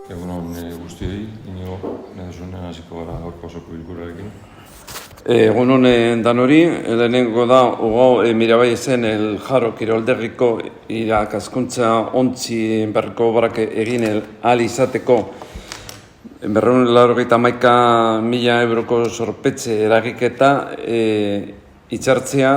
Egunon guztiei, inigo, nahi zuen hasiko gara gaurko osoko bilkurarekin. Egunon danori, lehenengo da, Mirabaiezen el Jaro kiroldegiko irakaskuntza ontzi berriko barak egin ahal izateko 291.000 euroko sorpetxe eragiketa hitzartzea,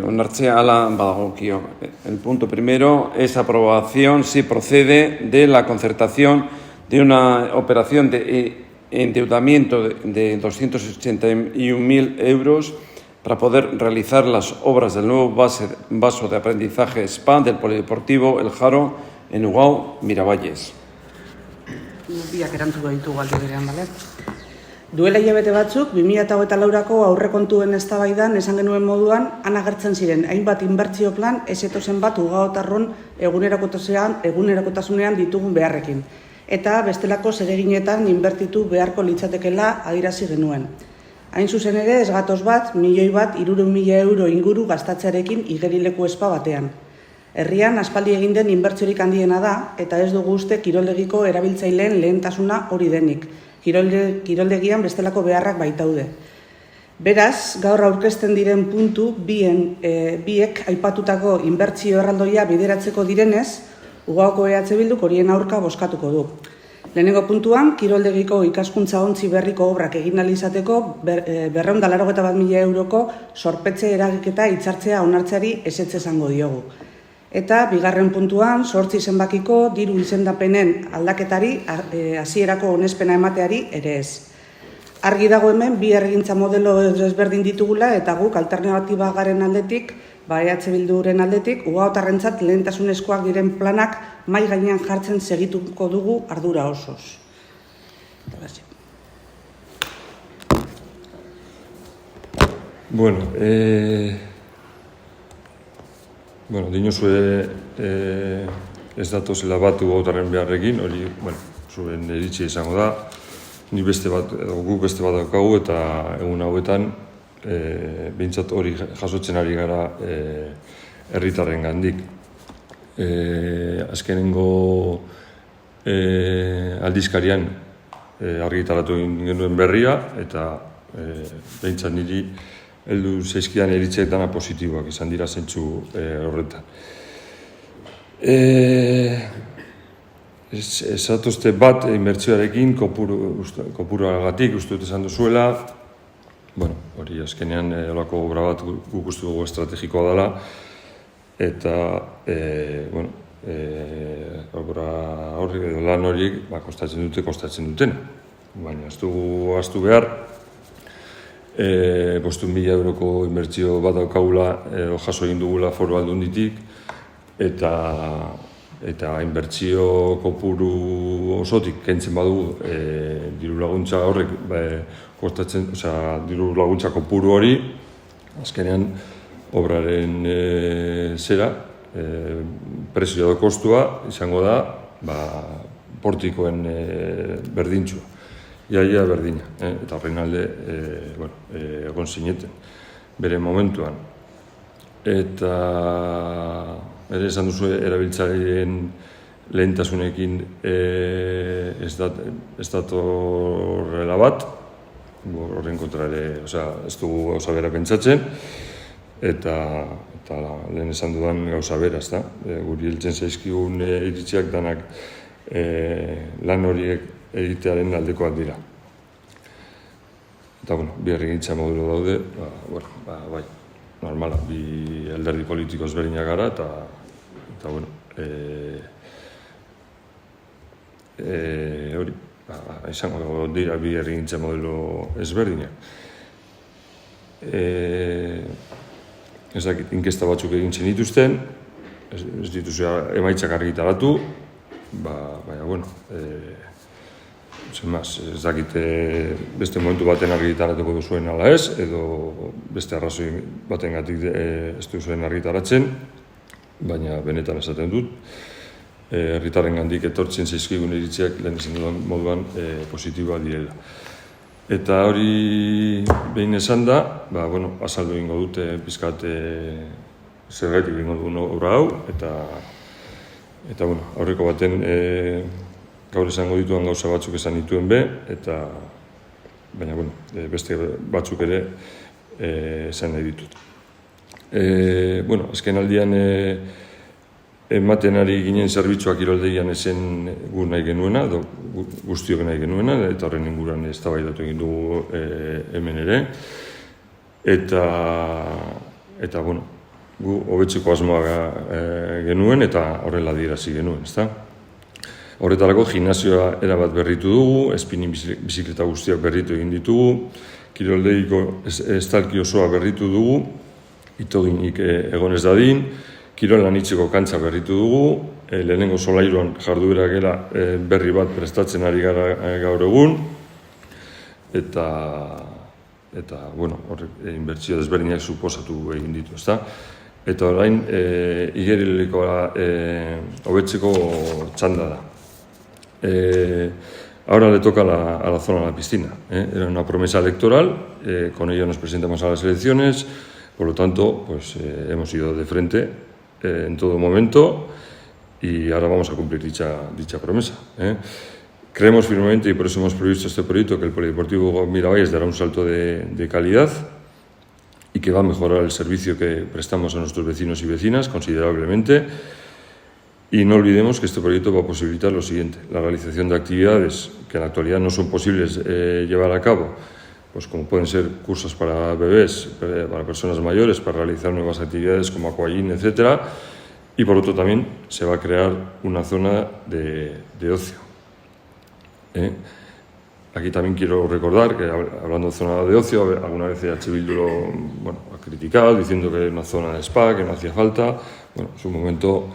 onartzea hala badagokio. El punto primero es aprobación, si procede, de la concertación de una operación de endeudamiento de 281.000 euros para poder realizar las obras del nuevo vaso de aprendizaje SPA del Polideportivo El Jaro en Ugao, Miravalles. Biak erantzuko ditugu aldi berean, bale? Duela hilabete batzuk, 2024ko aurrekontuen eztabaidan esan genuen moduan, han agertzen ziren hainbat inbertsio plan ez etozen bat ugaotarron egunerokotasunean ditugun beharrekin. Eta bestelako zereginetan inbertitu beharko litzatekela adierazi genuen. Hain zuzen ere, ez gatoz bat, 1.300.000 euro inguru gastatzearekin igerileku espa batean. Herrian aspaldi egin den inbertsiorik handiena da, eta ez dugu uste kiroldegiko erabiltzaileen lehentasuna hori denik. Kiroldegian bestelako beharrak baitaude. Beraz, gaur aurkezten diren puntu biek aipatutako inbertsio erraldoia bideratzeko direnez, Ugaoko EH Bilduk horien aurka bozkatuko du. Lehenengo puntuan, kiroldegiko ikaskuntza ontzi berriko obrak egin ahal izateko 291.000 euroko sorpetxe eragiketa hitzartzea onartzeari ezetz esango diogu. Eta bigarren puntuan, 8 zenbakiko diru izendapenen aldaketari hasierako onespena emateari ere ez. Argi dago hemen, bi herrigintza modelo ezberdin ditugula eta guk alternatiba garen aldetik, EH Bilduren aldetik, ugaotarrentzat lehentasunezkoak diren planak mahai gainean jartzen segituko dugu ardura osoz. Dinozue ez datozela bat ugaotarren beharrekin, hori, zuen iritsi izango da, guk beste bat daukagu eta egun hauetan behintzat hori jasotzen ari gara herritarren gandik. Azkenengo aldizkarian argitaratu genuen berria eta behintzat niri heldu zaizkidan iritziak dana positiboak izan dira zentzu horretan. Ez zatozte bat inbertsioarekin kopuruagatik uste dut esan duzuela. Hori azkenean olako obra bat guk uste dugu estrategikoa dela eta lan horiek kostatzen duten. Baina ez dugu ahaztu behar 500.000 euroko inbertsio bat daukagula jaso egin dugula Foru Aldunditik eta inbertsio kopuru osotik kentzen badugu diru laguntza horrek kostatzen, diru laguntza kopuru hori azkenean obraren prezioa da kostua izango da portikoen berdintxua. Iaia berdina, eta horrein alde egon zineten bere momentuan. Eta ere esan duzu erabiltzaileen lehentasunekin ez datorrela bat, horren kontra ere ez dugu gauza bera pentsatzen, eta lehen esan dudan gauza bera, ezta? Guri heltzen zaizkigun iritziak danak lan horiek egitearen aldekoak dira. Eta, bi herrigintza modulo daude, bai, normala, bi alderdi politiko ezberdinak gara, eta hori, izango dira bi herrigintza modelo ezberdinak. Ez dakit, inkesta batzuk egin zenituzten, ez dituzu emaitzak argitaratu, baina, ez dakite beste momentu baten argitaratuko duzuen ala ez, edo beste arrazoi batengatik ez duzuen argitaratzen, baina benetan esaten dut, herritarren gandik etortzen zaizkigun iritziak lehen esan dudan moduan positiboa direla. Eta hori behin esan da, azaldu egingo dute pizkat zergaitik egingo duen obra hau, eta aurreko baten gaur esango dituan gauza batzuk esan dituen be, baina, beste batzuk ere esan nahi ditut. Azken aldian ematen ari ginen zerbitzuak kiroldegian ezen gu nahi genuena, edo guztiok nahi genuena, eta horren inguruan eztabaidatu egin dugu hemen ere. Eta gu hobetzeko asmoa genuen eta horrela adierazi genuen, ezta? Horretarako gimnasioa erabat berritu dugu, spinning bizikleta guztiak berritu egin ditugu, kiroldegiko estalki osoa berritu dugu, itoginik egon ez dadin, kirol anitzeko kantza berritu dugu, lehenengo solairuan jarduera gela berri bat prestatzen ari gara gaur egun, eta horrek inbertsio desberdinak suposatu egin ditu, ezta? Eta orain igerilikoa hobetzeko txanda da. Ahora le toca a la zona de la piscina. Era una promesa electoral, con ello nos presentamos a las elecciones, por lo tanto, pues hemos ido de frente en todo momento y ahora vamos a cumplir dicha promesa. Creemos firmemente, y por eso hemos previsto este proyecto, que el Polideportivo Miravalles dará un salto de calidad y que va a mejorar el servicio que prestamos a nuestros vecinos y vecinas considerablemente. Y no olvidemos que este proyecto va a posibilitar lo siguiente: la realización de actividades que en la actualidad no son posibles llevar a cabo, pues como pueden ser cursos para bebés, para personas mayores, para realizar nuevas actividades como aquagym, etc. Y por otro también se va a crear una zona de ocio. Aquí también quiero recordar que, hablando de zona de ocio, alguna vez EH Bildu lo ha criticado, diciendo que era una zona de spa, que no hacía falta. En su momento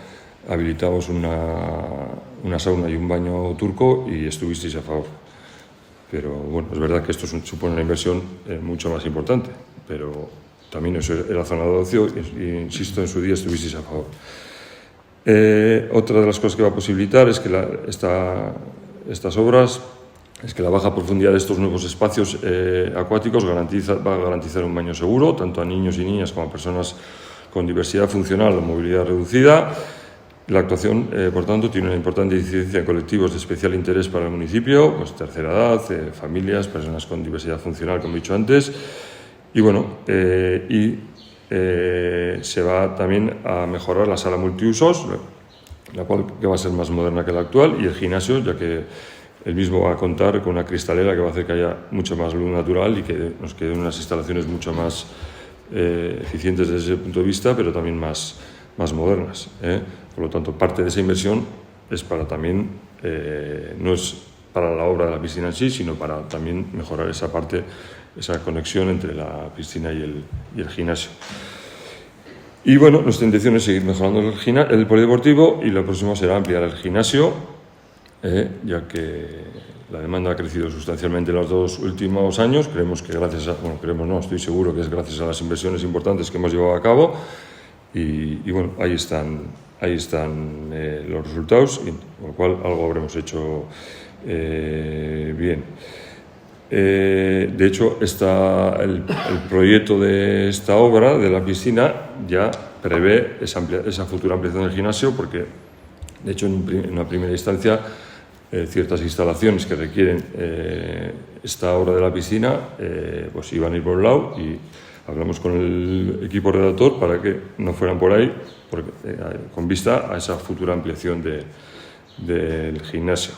habilitamos una sauna y un baño turco y estuvisteis a favor. Pero es verdad que esto supone una inversión mucho más importante, pero también eso era zona de ocio y insisto, en su día estuvisteis a favor. Otra de las cosas que va a posibilitar es que estas obras es que la baja profundidad de estos nuevos espacios acuáticos va a garantizar un baño seguro, tanto a niños y niñas como a personas con diversidad funcional o movilidad reducida. La actuación, por tanto, tiene una importante incidencia en colectivos de especial interés para el municipio, pues tercera edad, familias, personas con diversidad funcional, como he dicho antes. Y se va también a mejorar la sala multiusos, la cual que va a ser más moderna que la actual, y el gimnasio, ya que el mismo va a contar con una cristalera que va a hacer que haya mucho más luz natural y que nos queden unas instalaciones mucho más eficientes desde ese punto de vista, pero también más modernas. Por lo tanto, parte de esa inversión es para también, no es para la obra de la piscina en sí, sino para también mejorar esa parte, esa conexión entre la piscina y el gimnasio. Y nuestra intención es seguir mejorando el polideportivo, y lo próximo será ampliar el gimnasio, ya que la demanda ha crecido sustancialmente en los 2 últimos años. Creemos que estoy seguro que es gracias a las inversiones importantes que hemos llevado a cabo, y ahí están los resultados, con lo cual algo habremos hecho bien. De hecho, el proyecto de esta obra, de la piscina, ya prevé esa futura ampliación del gimnasio, porque, de hecho, en una primera instancia, ciertas instalaciones que requieren esta obra de la piscina pues iban a ir por un lado, y hablamos con el equipo redactor para que no fueran por ahí, con vista a esa futura ampliación del gimnasio.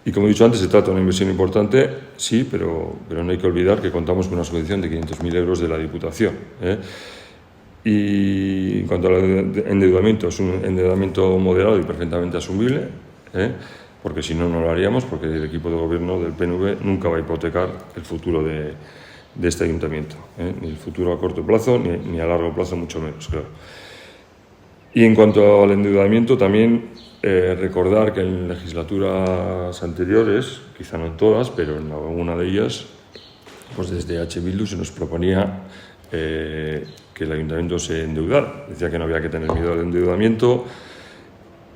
Y como he dicho antes, se trata de una inversión importante, sí, pero no hay que olvidar que contamos con una subvención de 500.000 euros de la Diputación. Y en cuanto al endeudamiento, es un endeudamiento moderado y perfectamente asumible, porque si no, no lo haríamos, porque el equipo de gobierno del PNV nunca va a hipotecar el futuro de este ayuntamiento, ni el futuro a corto plazo ni a largo plazo, mucho menos, claro. Y en cuanto al endeudamiento, también recordar que en legislaturas anteriores, quizá no en todas, pero en alguna de ellas, pues desde EH Bildu se nos proponía que el ayuntamiento se endeudara. Decía que no había que tener miedo al endeudamiento,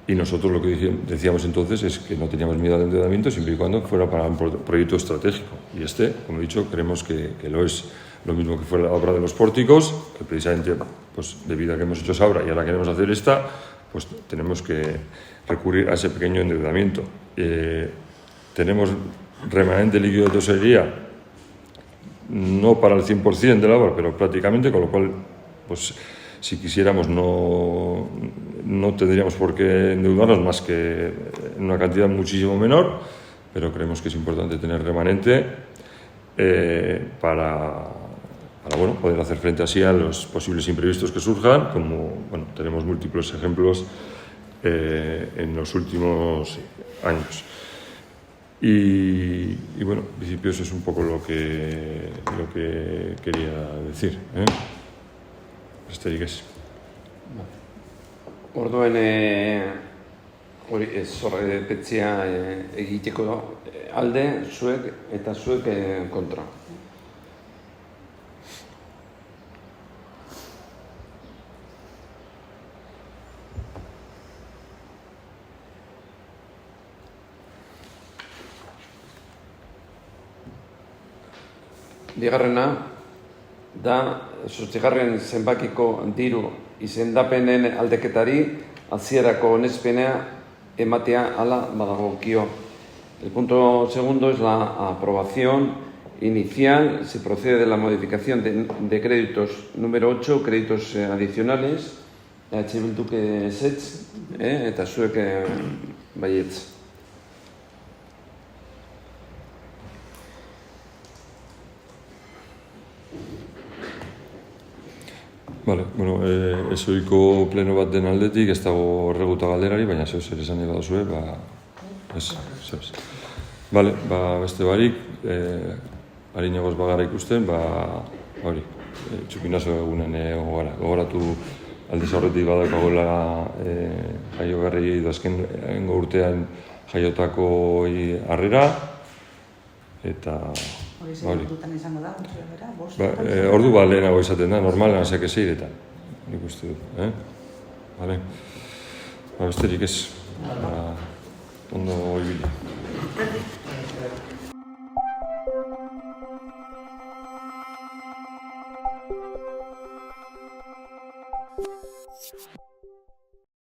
y nosotros lo que decíamos entonces es que no teníamos miedo al endeudamiento siempre y cuando fuera para un proyecto estratégico. Y como he dicho, creemos que lo es. Lo mismo que fue la obra de los pórticos, que precisamente, pues debido a que hemos hecho esa obra y ahora queremos hacer esta, pues tenemos que recurrir a ese pequeño endeudamiento. Tenemos remanente líquido de tesorería, no para el 100% de la obra, pero prácticamente, con lo cual, pues si quisiéramos no tendríamos por qué endeudarnos más que en una cantidad muchísimo menor, pero creemos que es importante tener remanente para poder hacer frente así a los posibles imprevistos que surjan, como tenemos múltiples ejemplos en los últimos años. Y bueno, en principio eso es un poco lo que quería decir. Besterik ez. Orduen hori zorrepetzea egiteko alde zuek eta zuek kontra. Bigarrena da, 8. zenbakiko diru izendapenen aldeketari hasierako onespena ematea hala badagokio. El punto segundo es la aprobación inicial. Se procede de la modificación de créditos número 8, créditos adicionales. Bilduk ezetz, eta zuek baietz. Vale, bueno, ezoiko pleno bat den aldetik, ez dago erreguta galderari, baina zeu zer esan nahi baduzue, ez. Vale, beste barik, harinagoz bagara ikusten, hori, txupinazo egunen gogoratu aldez aurretik badaukagoela jaiogarri edo azkengo urtean jaiotako harrera, eta Hori zer dutan izango da, bost? Ordu lehenago izaten da, normalan zeke zeiretan, nik uste dut. Vale. Besterik ez, ondo ibili.